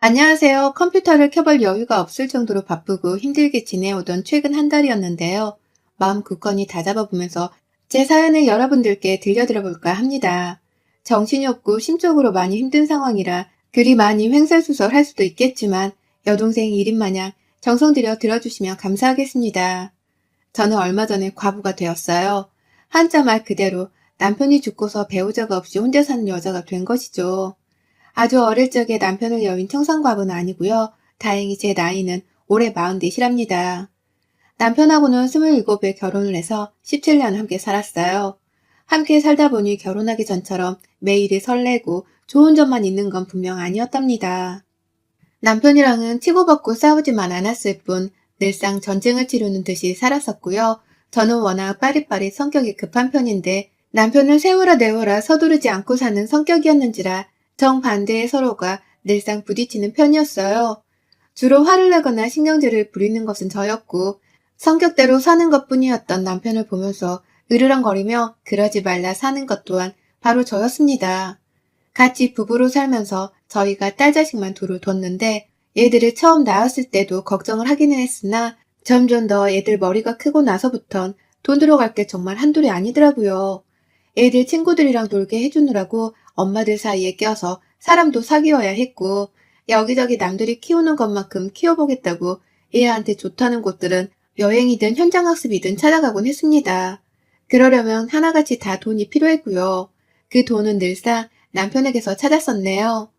안녕하세요. 컴퓨터를 켜볼 여유가 없을 정도로 바쁘고 힘들게 지내오던 최근 한 달이었는데요. 마음 굳건히 다잡아보면서 제 사연을 여러분들께 들려드려 볼까 합니다. 정신이 없고 심적으로 많이 힘든 상황이라 글이 많이 횡설수설할 수도 있겠지만 여동생 1인 마냥 정성 들여 들어주시면 감사하겠습니다. 저는 얼마 전에 과부가 되었어요. 한자 말 그대로 남편이 죽고서 배우자가 없이 혼자 사는 여자가 된 것이죠. 아주 어릴 적에 남편을 여윈 청산과부는 아니고요. 다행히 제 나이는 올해 44이랍니다. 남편하고는 27에 결혼을 해서 17년 함께 살았어요. 함께 살다 보니 결혼하기 전처럼 매일이 설레고 좋은 점만 있는 건 분명 아니었답니다. 남편이랑은 치고받고 싸우지만 않았을 뿐 늘상 전쟁을 치르는 듯이 살았었고요. 저는 워낙 빠릿빠릿 성격이 급한 편인데 남편은 세우라 내워라 서두르지 않고 사는 성격이었는지라 정반대의 서로가 늘상 부딪히는 편이었어요. 주로 화를 내거나 신경질을 부리는 것은 저였고 성격대로 사는 것뿐이었던 남편을 보면서 으르렁거리며 그러지 말라 사는 것 또한 바로 저였습니다. 같이 부부로 살면서 저희가 딸 자식만 둘을 뒀는데 얘들을 처음 낳았을 때도 걱정을 하기는 했으나 점점 더 애들 머리가 크고 나서부턴 돈 들어갈 게 정말 한둘이 아니더라고요. 애들 친구들이랑 놀게 해주느라고 엄마들 사이에 껴서 사람도 사귀어야 했고 여기저기 남들이 키우는 것만큼 키워보겠다고 애한테 좋다는 곳들은 여행이든 현장학습이든 찾아가곤 했습니다. 그러려면 하나같이 다 돈이 필요했고요. 그 돈은 늘상 남편에게서 찾았었네요.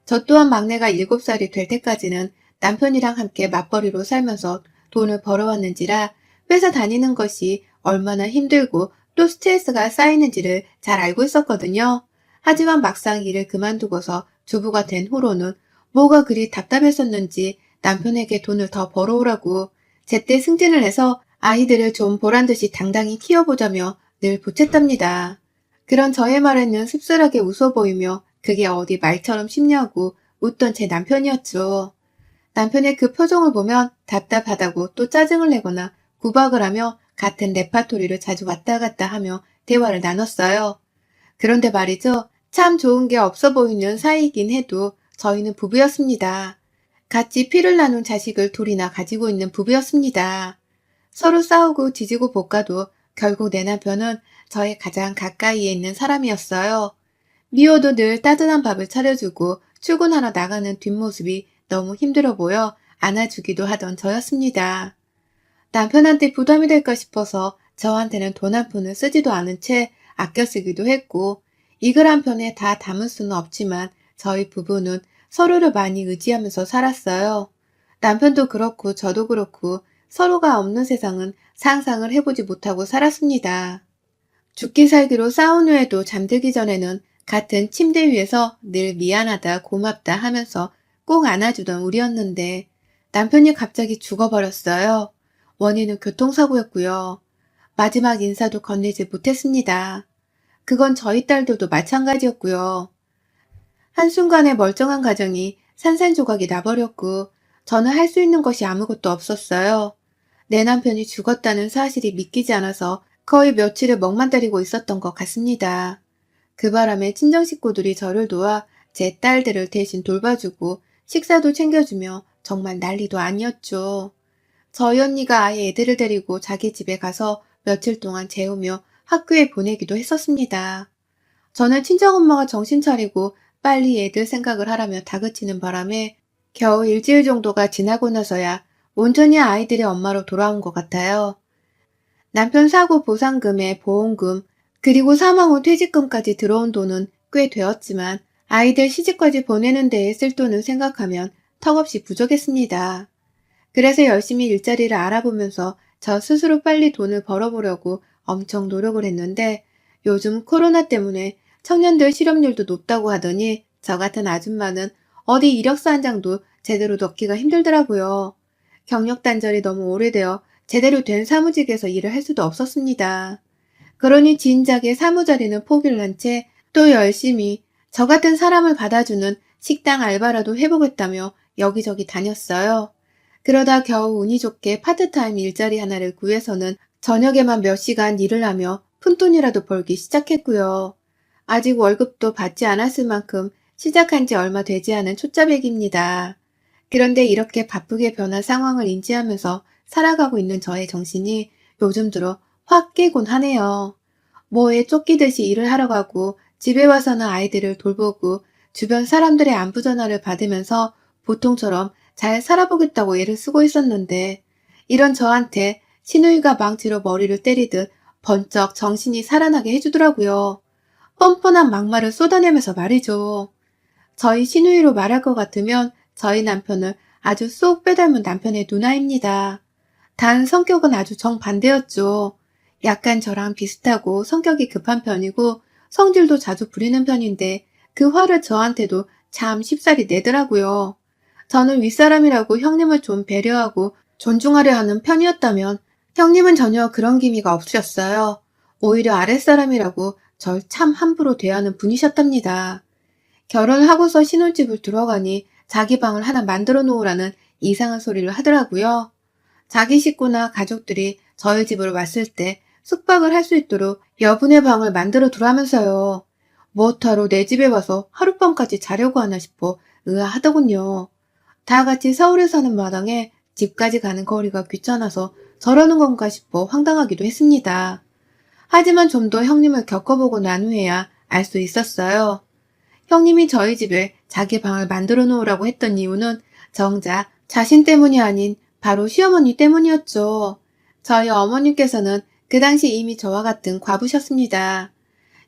저 또한 막내가 7살이 될 때까지는 남편이랑 함께 맞벌이로 살면서 돈을 벌어왔는지라 회사 다니는 것이 얼마나 힘들고 또 스트레스가 쌓이는지를 잘 알고 있었거든요. 하지만 막상 일을 그만두고서 주부가 된 후로는 뭐가 그리 답답했었는지 남편에게 돈을 더 벌어오라고 제때 승진을 해서 아이들을 좀 보란듯이 당당히 키워보자며 늘 보챘답니다. 그런 저의 말에는 씁쓸하게 웃어 보이며 그게 어디 말처럼 쉽냐고 웃던 제 남편이었죠. 남편의 그 표정을 보면 답답하다고 또 짜증을 내거나 구박을 하며 같은 레파토리를 자주 왔다 갔다 하며 대화를 나눴어요. 그런데 말이죠. 참 좋은 게 없어 보이는 사이이긴 해도 저희는 부부였습니다. 같이 피를 나눈 자식을 둘이나 가지고 있는 부부였습니다. 서로 싸우고 지지고 볶아도 결국 내 남편은 저의 가장 가까이에 있는 사람이었어요. 미워도 늘 따뜻한 밥을 차려주고 출근하러 나가는 뒷모습이 너무 힘들어 보여 안아주기도 하던 저였습니다. 남편한테 부담이 될까 싶어서 저한테는 돈 한 푼을 쓰지도 않은 채 아껴 쓰기도 했고 이 글 한 편에 다 담을 수는 없지만 저희 부부는 서로를 많이 의지하면서 살았어요. 남편도 그렇고 저도 그렇고 서로가 없는 세상은 상상을 해보지 못하고 살았습니다. 죽기 살기로 싸운 후에도 잠들기 전에는 같은 침대 위에서 늘 미안하다 고맙다 하면서 꼭 안아주던 우리였는데 남편이 갑자기 죽어버렸어요. 원인은 교통사고였고요. 마지막 인사도 건네지 못했습니다. 그건 저희 딸들도 마찬가지였고요. 한순간에 멀쩡한 가정이 산산조각이 나버렸고 저는 할 수 있는 것이 아무것도 없었어요. 내 남편이 죽었다는 사실이 믿기지 않아서 거의 며칠을 멍만 때리고 있었던 것 같습니다. 그 바람에 친정 식구들이 저를 도와 제 딸들을 대신 돌봐주고 식사도 챙겨주며 정말 난리도 아니었죠. 저희 언니가 아예 애들을 데리고 자기 집에 가서 며칠 동안 재우며 학교에 보내기도 했었습니다. 저는 친정엄마가 정신 차리고 빨리 애들 생각을 하라며 다그치는 바람에 겨우 일주일 정도가 지나고 나서야 온전히 아이들의 엄마로 돌아온 것 같아요. 남편 사고 보상금에 보험금, 그리고 사망 후 퇴직금까지 들어온 돈은 꽤 되었지만 아이들 시집까지 보내는 데에 쓸 돈을 생각하면 턱없이 부족했습니다. 그래서 열심히 일자리를 알아보면서 저 스스로 빨리 돈을 벌어보려고 엄청 노력을 했는데 요즘 코로나 때문에 청년들 실업률도 높다고 하더니 저 같은 아줌마는 어디 이력서 한 장도 제대로 넣기가 힘들더라고요. 경력 단절이 너무 오래되어 제대로 된 사무직에서 일을 할 수도 없었습니다. 그러니 진작에 사무자리는 포기를 한 채 또 열심히 저 같은 사람을 받아주는 식당 알바라도 해보겠다며 여기저기 다녔어요. 그러다 겨우 운이 좋게 파트타임 일자리 하나를 구해서는 저녁에만 몇 시간 일을 하며 푼돈이라도 벌기 시작했고요. 아직 월급도 받지 않았을 만큼 시작한 지 얼마 되지 않은 초짜배기입니다. 그런데 이렇게 바쁘게 변한 상황을 인지하면서 살아가고 있는 저의 정신이 요즘 들어 확 깨곤 하네요. 뭐에 쫓기듯이 일을 하러 가고 집에 와서는 아이들을 돌보고 주변 사람들의 안부 전화를 받으면서 보통처럼 잘 살아보겠다고 애를 쓰고 있었는데 이런 저한테 시누이가 망치로 머리를 때리듯 번쩍 정신이 살아나게 해주더라고요. 뻔뻔한 막말을 쏟아내면서 말이죠. 저희 시누이로 말할 것 같으면 저희 남편을 아주 쏙 빼닮은 남편의 누나입니다. 단 성격은 아주 정반대였죠. 약간 저랑 비슷하고 성격이 급한 편이고 성질도 자주 부리는 편인데 그 화를 저한테도 참 쉽사리 내더라고요. 저는 윗사람이라고 형님을 좀 배려하고 존중하려 하는 편이었다면 형님은 전혀 그런 기미가 없으셨어요. 오히려 아랫사람이라고 절 참 함부로 대하는 분이셨답니다. 결혼하고서 신혼집을 들어가니 자기 방을 하나 만들어 놓으라는 이상한 소리를 하더라고요. 자기 식구나 가족들이 저희 집으로 왔을 때 숙박을 할 수 있도록 여분의 방을 만들어 두라면서요. 뭐하러 내 집에 와서 하룻밤까지 자려고 하나 싶어 의아하더군요. 다 같이 서울에 사는 마당에 집까지 가는 거리가 귀찮아서 저러는 건가 싶어 황당하기도 했습니다. 하지만 좀 더 형님을 겪어보고 난 후에야 알 수 있었어요. 형님이 저희 집에 자기 방을 만들어 놓으라고 했던 이유는 정작 자신 때문이 아닌 바로 시어머니 때문이었죠. 저희 어머님께서는 그 당시 이미 저와 같은 과부셨습니다.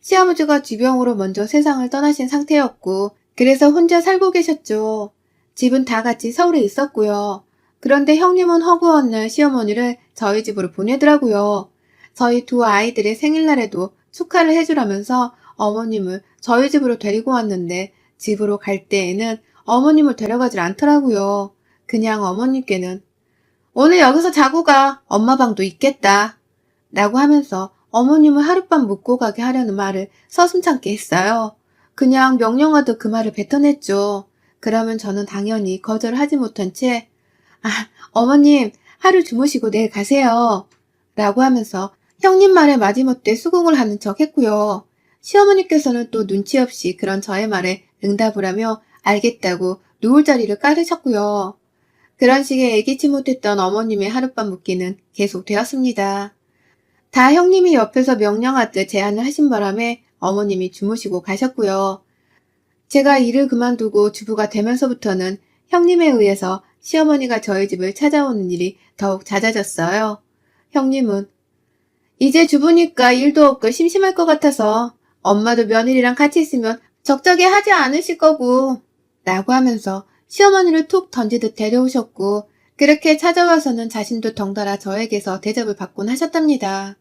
시아버지가 쥐병으로 먼저 세상을 떠나신 상태였고 그래서 혼자 살고 계셨죠. 집은 다 같이 서울에 있었고요. 그런데 형님은 허구한 날 시어머니를 저희 집으로 보내더라고요. 저희 두 아이들의 생일날에도 축하를 해주라면서 어머님을 저희 집으로 데리고 왔는데 집으로 갈 때에는 어머님을 데려가질 않더라고요. 그냥 어머님께는 오늘 여기서 자고 가. 엄마 방도 있겠다. 라고 하면서 어머님을 하룻밤 묵고 가게 하려는 말을 서슴찮게 했어요. 그냥 명령하듯 그 말을 뱉어냈죠. 그러면 저는 당연히 거절하지 못한 채 어머님 하루 주무시고 내일 가세요. 라고 하면서 형님 말에 마지못해 수긍을 하는 척 했고요. 시어머니께서는 또 눈치 없이 그런 저의 말에 응답을 하며 알겠다고 누울 자리를 깔으셨고요. 그런 식의 예기치 못했던 어머님의 하룻밤 묵기는 계속 되었습니다. 다 형님이 옆에서 명령하듯 제안을 하신 바람에 어머님이 주무시고 가셨고요. 제가 일을 그만두고 주부가 되면서부터는 형님에 의해서 시어머니가 저희 집을 찾아오는 일이 더욱 잦아졌어요. 형님은 이제 주부니까 일도 없고 심심할 것 같아서 엄마도 며느리랑 같이 있으면 적적해 하지 않으실 거고 라고 하면서 시어머니를 툭 던지듯 데려오셨고 그렇게 찾아와서는 자신도 덩달아 저에게서 대접을 받곤 하셨답니다.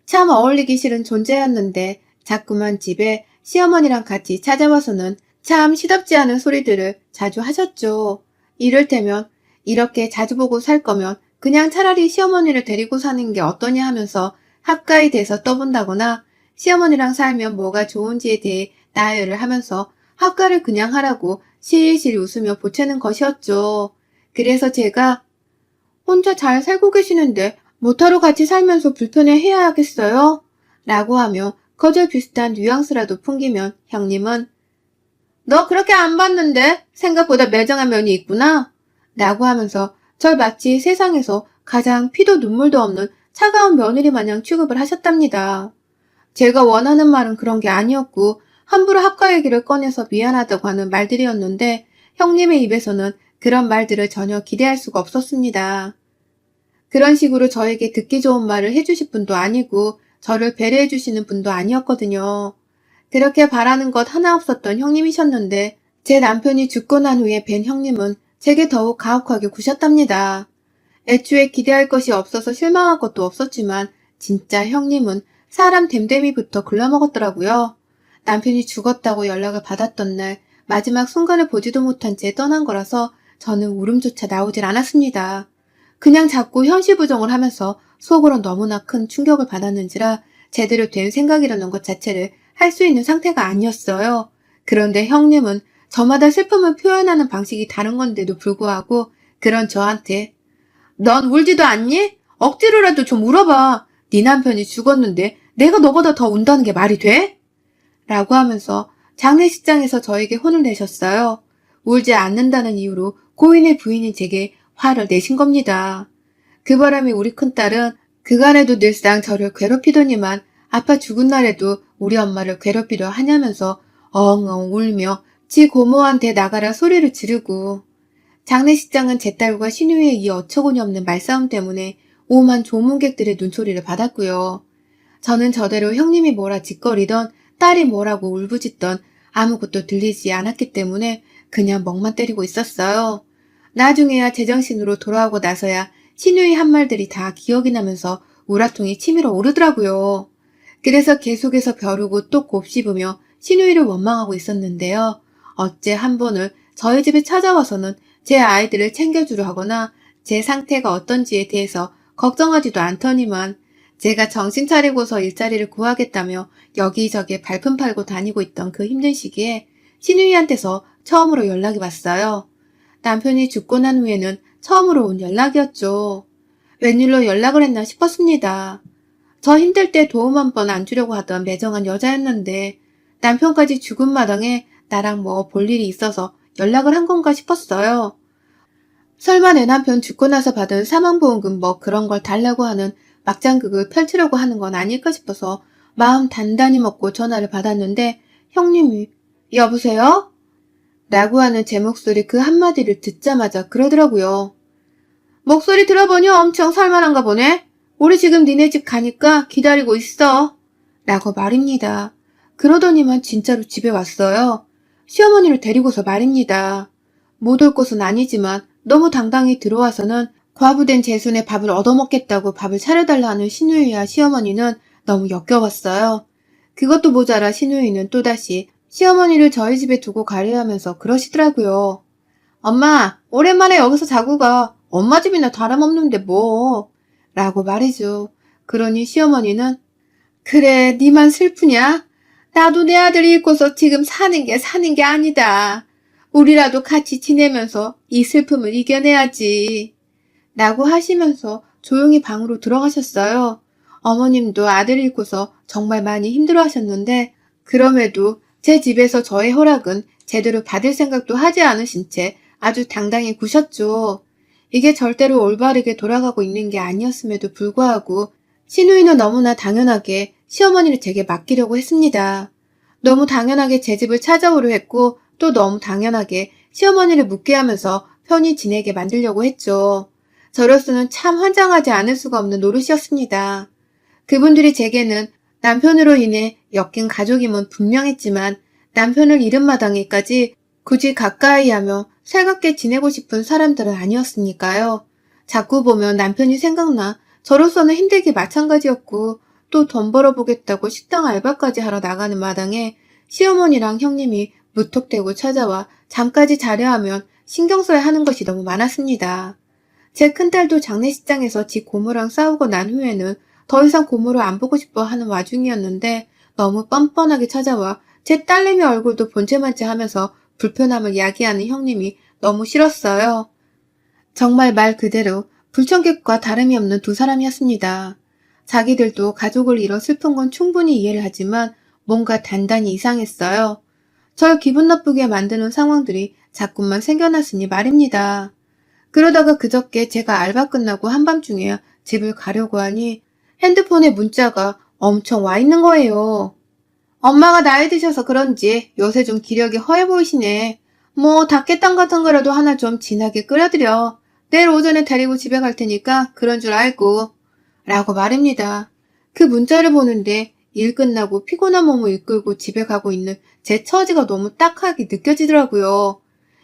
참 어울리기 싫은 존재였는데 자꾸만 집에 시어머니랑 같이 찾아와서는 참 시덥지 않은 소리들을 자주 하셨죠. 이를테면 이렇게 자주 보고 살 거면 그냥 차라리 시어머니를 데리고 사는 게 어떠냐 하면서 합가에 대해서 떠본다거나 시어머니랑 살면 뭐가 좋은지에 대해 나열을 하면서 합가를 그냥 하라고 실실 웃으며 보채는 것이었죠. 그래서 제가 혼자 잘 살고 계시는데 뭐하러 같이 살면서 불편해해야 하겠어요? 라고 하며 거절 비슷한 뉘앙스라도 풍기면 형님은 너 그렇게 안 봤는데 생각보다 매정한 면이 있구나 라고 하면서 절 마치 세상에서 가장 피도 눈물도 없는 차가운 며느리 마냥 취급을 하셨답니다. 제가 원하는 말은 그런 게 아니었고 함부로 합가 얘기를 꺼내서 미안하다고 하는 말들이었는데 형님의 입에서는 그런 말들을 전혀 기대할 수가 없었습니다. 그런 식으로 저에게 듣기 좋은 말을 해주실 분도 아니고 저를 배려해 주시는 분도 아니었거든요. 그렇게 바라는 것 하나 없었던 형님이셨는데 제 남편이 죽고 난 후에 뵌 형님은 제게 더욱 가혹하게 구셨답니다. 애초에 기대할 것이 없어서 실망한 것도 없었지만 진짜 형님은 사람 됨됨이부터 글러먹었더라고요. 남편이 죽었다고 연락을 받았던 날 마지막 순간을 보지도 못한 채 떠난 거라서 저는 울음조차 나오질 않았습니다. 그냥 자꾸 현시부정을 하면서 속으로 너무나 큰 충격을 받았는지라 제대로 된 생각이라는 것 자체를 할 수 있는 상태가 아니었어요. 그런데 형님은 저마다 슬픔을 표현하는 방식이 다른 건데도 불구하고 그런 저한테 넌 울지도 않니? 억지로라도 좀 울어봐. 네 남편이 죽었는데 내가 너보다 더 운다는 게 말이 돼? 라고 하면서 장례식장에서 저에게 혼을 내셨어요. 울지 않는다는 이유로 고인의 부인이 제게 화를 내신 겁니다. 그 바람에 우리 큰딸은 그간에도 늘상 저를 괴롭히더니만 아빠 죽은 날에도 우리 엄마를 괴롭히려 하냐면서 엉엉 울며 지 고모한테 나가라 소리를 지르고, 장례식장은 제 딸과 신우이의 이 어처구니 없는 말싸움 때문에 오만 조문객들의 눈초리를 받았고요. 저는 저대로 형님이 뭐라 짓거리던 딸이 뭐라고 울부짖던 아무것도 들리지 않았기 때문에 그냥 멍만 때리고 있었어요. 나중에야 제정신으로 돌아오고 나서야 신우이 한 말들이 다 기억이 나면서 우라통이 치밀어 오르더라고요. 그래서 계속해서 벼르고 또 곱씹으며 신우이를 원망하고 있었는데요. 어째 한 번을 저희 집에 찾아와서는 제 아이들을 챙겨주려 하거나 제 상태가 어떤지에 대해서 걱정하지도 않더니만 제가 정신 차리고서 일자리를 구하겠다며 여기저기 발품 팔고 다니고 있던 그 힘든 시기에 신우이한테서 처음으로 연락이 왔어요. 남편이 죽고 난 후에는 처음으로 온 연락이었죠. 웬일로 연락을 했나 싶었습니다. 저 힘들 때 도움 한 번 안 주려고 하던 매정한 여자였는데 남편까지 죽은 마당에 나랑 뭐 볼 일이 있어서 연락을 한 건가 싶었어요. 설마 내 남편 죽고 나서 받은 사망보험금 뭐 그런 걸 달라고 하는 막장극을 펼치려고 하는 건 아닐까 싶어서 마음 단단히 먹고 전화를 받았는데 형님이 여보세요? 라고 하는 제 목소리 그 한마디를 듣자마자 그러더라고요. 목소리 들어보니 엄청 살만한가 보네. 우리 지금 니네 집 가니까 기다리고 있어. 라고 말입니다. 그러더니만 진짜로 집에 왔어요. 시어머니를 데리고서 말입니다. 못 올 곳은 아니지만 너무 당당히 들어와서는 과부된 제 손에 밥을 얻어먹겠다고 밥을 차려달라 하는 신우이와 시어머니는 너무 역겨웠어요. 그것도 모자라 신우이는 또다시 시어머니를 저희 집에 두고 가려 하면서 그러시더라고요. 엄마, 오랜만에 여기서 자고 가. 엄마 집이나 다름없는데 뭐. 라고 말이죠. 그러니 시어머니는 그래, 니만 슬프냐? 나도 내 아들이 있고서 지금 사는 게 아니다. 우리라도 같이 지내면서 이 슬픔을 이겨내야지. 라고 하시면서 조용히 방으로 들어가셨어요. 어머님도 아들 잃고서 정말 많이 힘들어 하셨는데 그럼에도 제 집에서 저의 허락은 제대로 받을 생각도 하지 않으신 채 아주 당당히 구셨죠. 이게 절대로 올바르게 돌아가고 있는 게 아니었음에도 불구하고 시누이는 너무나 당연하게 시어머니를 제게 맡기려고 했습니다. 너무 당연하게 제 집을 찾아오려 했고 또 너무 당연하게 시어머니를 묻게 하면서 편히 지내게 만들려고 했죠. 저로서는 참 환장하지 않을 수가 없는 노릇이었습니다. 그분들이 제게는 남편으로 인해 엮인 가족임은 분명했지만 남편을 잃은 마당에까지 굳이 가까이 하며 살갑게 지내고 싶은 사람들은 아니었으니까요. 자꾸 보면 남편이 생각나 저로서는 힘들기 마찬가지였고 또 돈 벌어보겠다고 식당 알바까지 하러 나가는 마당에 시어머니랑 형님이 무턱대고 찾아와 잠까지 자려 하면 신경 써야 하는 것이 너무 많았습니다. 제 큰딸도 장례식장에서 지 고모랑 싸우고 난 후에는 더 이상 고모를 안 보고 싶어 하는 와중이었는데 너무 뻔뻔하게 찾아와 제 딸내미 얼굴도 본체만치 하면서 불편함을 야기하는 형님이 너무 싫었어요. 정말 말 그대로 불청객과 다름이 없는 두 사람이었습니다. 자기들도 가족을 잃어 슬픈 건 충분히 이해를 하지만 뭔가 단단히 이상했어요. 절 기분 나쁘게 만드는 상황들이 자꾸만 생겨났으니 말입니다. 그러다가 그저께 제가 알바 끝나고 한밤중에 집을 가려고 하니 핸드폰에 문자가 엄청 와 있는 거예요. 엄마가 나이 드셔서 그런지 요새 좀 기력이 허해 보이시네. 뭐 닭게탕 같은 거라도 하나 좀 진하게 끓여드려. 내일 오전에 데리고 집에 갈 테니까 그런 줄 알고. 라고 말입니다. 그 문자를 보는데 일 끝나고 피곤한 몸을 이끌고 집에 가고 있는 제 처지가 너무 딱하게 느껴지더라고요.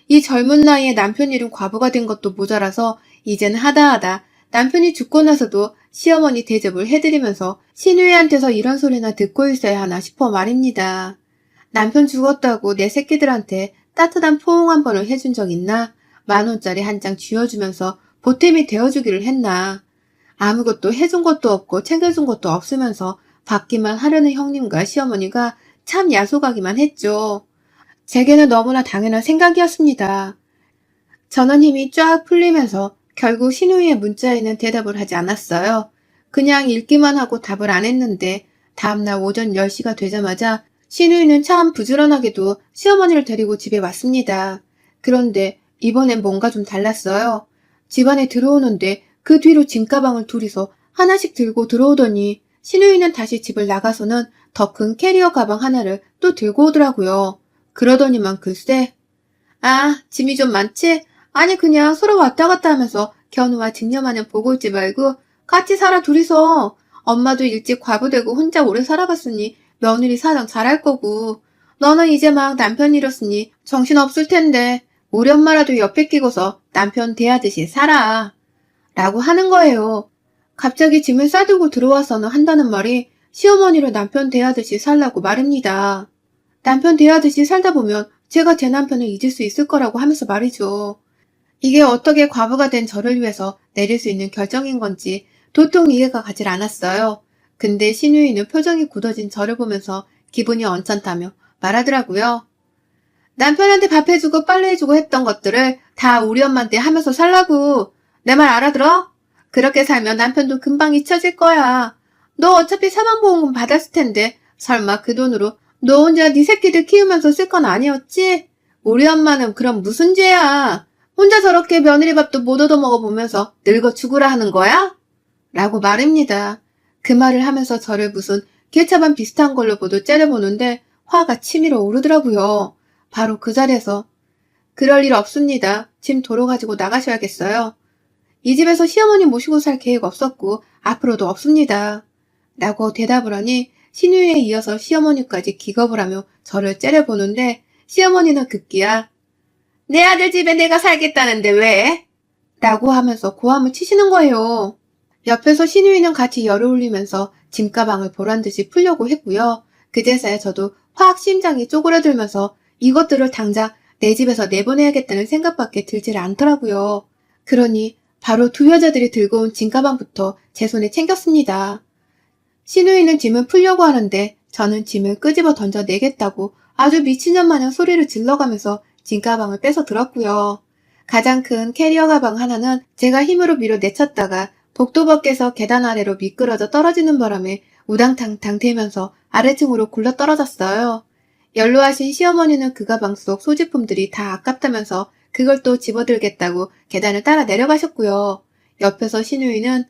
이 젊은 나이에 남편 잃은 과부가 된 것도 모자라서 이제는 하다하다 남편이 죽고 나서도 시어머니 대접을 해드리면서 시누이한테서 이런 소리나 듣고 있어야 하나 싶어 말입니다. 남편 죽었다고 내 새끼들한테 따뜻한 포옹 한 번을 해준 적 있나? 10,000원짜리 한 장 쥐어주면서 보탬이 되어주기를 했나? 아무것도 해준 것도 없고 챙겨준 것도 없으면서 받기만 하려는 형님과 시어머니가 참 야속하기만 했죠. 제게는 너무나 당연한 생각이었습니다. 저는 힘이 쫙 풀리면서 결국 신우이의 문자에는 대답을 하지 않았어요. 그냥 읽기만 하고 답을 안 했는데 다음날 오전 10시가 되자마자 신우이는 참 부지런하게도 시어머니를 데리고 집에 왔습니다. 그런데 이번엔 뭔가 좀 달랐어요. 집안에 들어오는데 그 뒤로 짐가방을 둘이서 하나씩 들고 들어오더니 신우이는 다시 집을 나가서는 더 큰 캐리어 가방 하나를 또 들고 오더라고요. 그러더니만 글쎄, 아, 짐이 좀 많지? 아니 그냥 서로 왔다 갔다 하면서 견우와 직녀만은 보고 있지 말고 같이 살아 둘이서. 엄마도 일찍 과부되고 혼자 오래 살아봤으니 며느리 사정 잘할 거고 너는 이제 막 남편 잃었으니 정신없을 텐데 우리 엄마라도 옆에 끼고서 남편 대하듯이 살아. 라고 하는 거예요. 갑자기 짐을 싸들고 들어와서는 한다는 말이 시어머니를 남편 대하듯이 살라고 말입니다. 남편 대하듯이 살다 보면 제가 제 남편을 잊을 수 있을 거라고 하면서 말이죠. 이게 어떻게 과부가 된 저를 위해서 내릴 수 있는 결정인 건지 도통 이해가 가질 않았어요. 근데 신유이는 표정이 굳어진 저를 보면서 기분이 언짢다며 말하더라고요. 남편한테 밥 해주고 빨래 해주고 했던 것들을 다 우리 엄마한테 하면서 살라고. 내 말 알아들어? 그렇게 살면 남편도 금방 잊혀질 거야. 너 어차피 사망보험금 받았을 텐데 설마 그 돈으로 너 혼자 네 새끼들 키우면서 쓸 건 아니었지? 우리 엄마는 그럼 무슨 죄야? 혼자 저렇게 며느리 밥도 못 얻어먹어보면서 늙어 죽으라 하는 거야? 라고 말입니다. 그 말을 하면서 저를 무슨 개차반 비슷한 걸로 보도 째려보는데 화가 치밀어 오르더라고요. 바로 그 자리에서 그럴 일 없습니다. 짐 도로 가지고 나가셔야겠어요. 이 집에서 시어머니 모시고 살 계획 없었고 앞으로도 없습니다. 라고 대답을 하니 신우이에 이어서 시어머니까지 기겁을 하며 저를 째려보는데 시어머니는 급기야 내 아들 집에 내가 살겠다는데 왜? 라고 하면서 고함을 치시는 거예요. 옆에서 신우이는 같이 열을 올리면서 짐가방을 보란듯이 풀려고 했고요. 그제서야 저도 확 심장이 쪼그라들면서 이것들을 당장 내 집에서 내보내야겠다는 생각밖에 들질 않더라고요. 그러니 바로 두 여자들이 들고 온 짐가방부터 제 손에 챙겼습니다. 신우이는 짐을 풀려고 하는데 저는 짐을 끄집어 던져 내겠다고 아주 미친년 마냥 소리를 질러가면서 짐가방을 뺏어 들었고요. 가장 큰 캐리어 가방 하나는 제가 힘으로 밀어 내쳤다가 복도 밖에서 계단 아래로 미끄러져 떨어지는 바람에 우당탕탕 대면서 아래층으로 굴러 떨어졌어요. 연로하신 시어머니는 그 가방 속 소지품들이 다 아깝다면서 그걸 또 집어들겠다고 계단을 따라 내려가셨고요. 옆에서 신우이는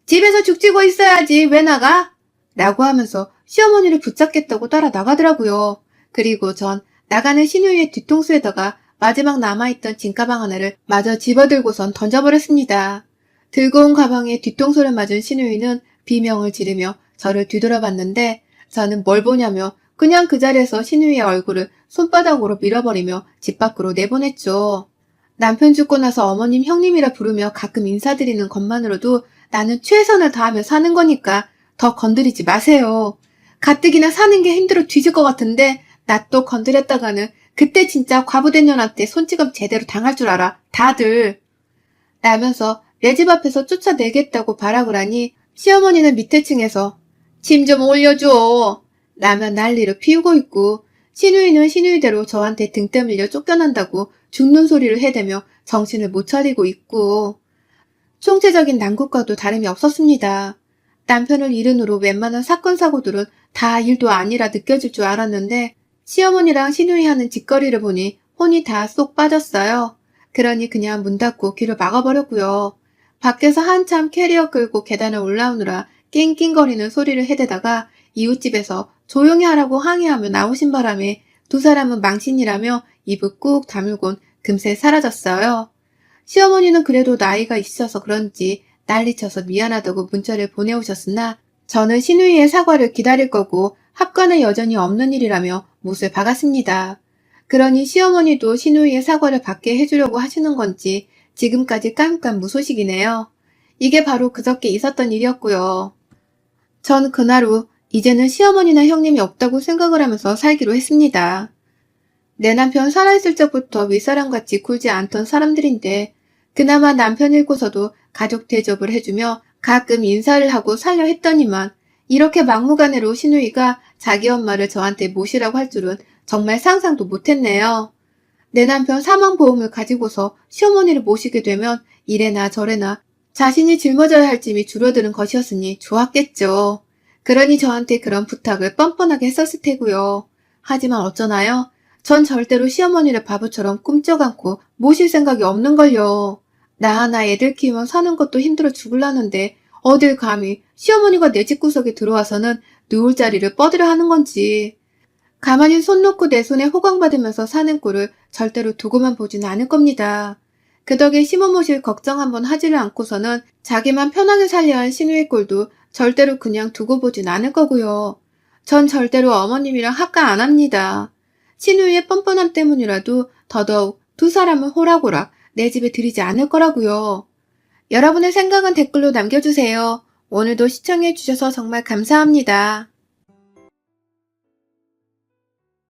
집에서 죽지고 있어야지 왜 나가? 라고 하면서 시어머니를 붙잡겠다고 따라 나가더라고요. 그리고 전 나가는 신우이의 뒤통수에다가 마지막 남아있던 짐가방 하나를 마저 집어들고선 던져버렸습니다. 들고 온 가방에 뒤통수를 맞은 신우이는 비명을 지르며 저를 뒤돌아봤는데 저는 뭘 보냐며 그냥 그 자리에서 신우이의 얼굴을 손바닥으로 밀어버리며 집 밖으로 내보냈죠. 남편 죽고 나서 어머님 형님이라 부르며 가끔 인사드리는 것만으로도 나는 최선을 다하며 사는 거니까 더 건드리지 마세요. 가뜩이나 사는 게 힘들어 뒤질 것 같은데 나 또 건드렸다가는 그때 진짜 과부된 년한테 손찌검 제대로 당할 줄 알아. 다들. 라면서 내 집 앞에서 쫓아내겠다고 발악을 하니 시어머니는 밑에 층에서 짐 좀 올려줘. 라며 난리를 피우고 있고 신우이는 신우이대로 저한테 등 떠밀려 쫓겨난다고 죽는 소리를 해대며 정신을 못 차리고 있고 총체적인 난국과도 다름이 없었습니다. 남편을 잃은 후로 웬만한 사건 사고들은 다 일도 아니라 느껴질 줄 알았는데 시어머니랑 신우이 하는 짓거리를 보니 혼이 다 쏙 빠졌어요. 그러니 그냥 문 닫고 귀를 막아버렸고요. 밖에서 한참 캐리어 끌고 계단을 올라오느라 낑낑거리는 소리를 해대다가 이웃집에서 조용히 하라고 항의하며 나오신 바람에 두 사람은 망신이라며 입을 꾹 다물곤 금세 사라졌어요. 시어머니는 그래도 나이가 있어서 그런지 난리쳐서 미안하다고 문자를 보내오셨으나 저는 신우이의 사과를 기다릴 거고 합관은 여전히 없는 일이라며 못을 박았습니다. 그러니 시어머니도 신우이의 사과를 받게 해주려고 하시는 건지 지금까지 깜깜 무소식이네요. 이게 바로 그저께 있었던 일이었고요. 전 그날 후 이제는 시어머니나 형님이 없다고 생각을 하면서 살기로 했습니다. 내 남편 살아있을 적부터 윗사람같이 굴지 않던 사람들인데 그나마 남편 잃고서도 가족 대접을 해주며 가끔 인사를 하고 살려 했더니만 이렇게 막무가내로 신우이가 자기 엄마를 저한테 모시라고 할 줄은 정말 상상도 못했네요. 내 남편 사망보험을 가지고서 시어머니를 모시게 되면 이래나 저래나 자신이 짊어져야 할 짐이 줄어드는 것이었으니 좋았겠죠. 그러니 저한테 그런 부탁을 뻔뻔하게 했었을 테고요. 하지만 어쩌나요? 전 절대로 시어머니를 바보처럼 꿈쩍 않고 모실 생각이 없는걸요. 나 하나 애들 키우면 사는 것도 힘들어 죽을라는데 어딜 감히 시어머니가 내 집구석에 들어와서는 누울 자리를 뻗으려 하는 건지. 가만히 손 놓고 내 손에 호강받으면서 사는 꼴을 절대로 두고만 보진 않을 겁니다. 그 덕에 시모 모실 걱정 한번 하지를 않고서는 자기만 편하게 살려 한 신우의 꼴도 절대로 그냥 두고 보진 않을 거고요. 전 절대로 어머님이랑 합가 안 합니다. 신우의 뻔뻔함 때문이라도 더더욱 두 사람을 호락호락 내 집에 들이지 않을 거라고요. 여러분의 생각은 댓글로 남겨주세요. 오늘도 시청해주셔서 정말 감사합니다.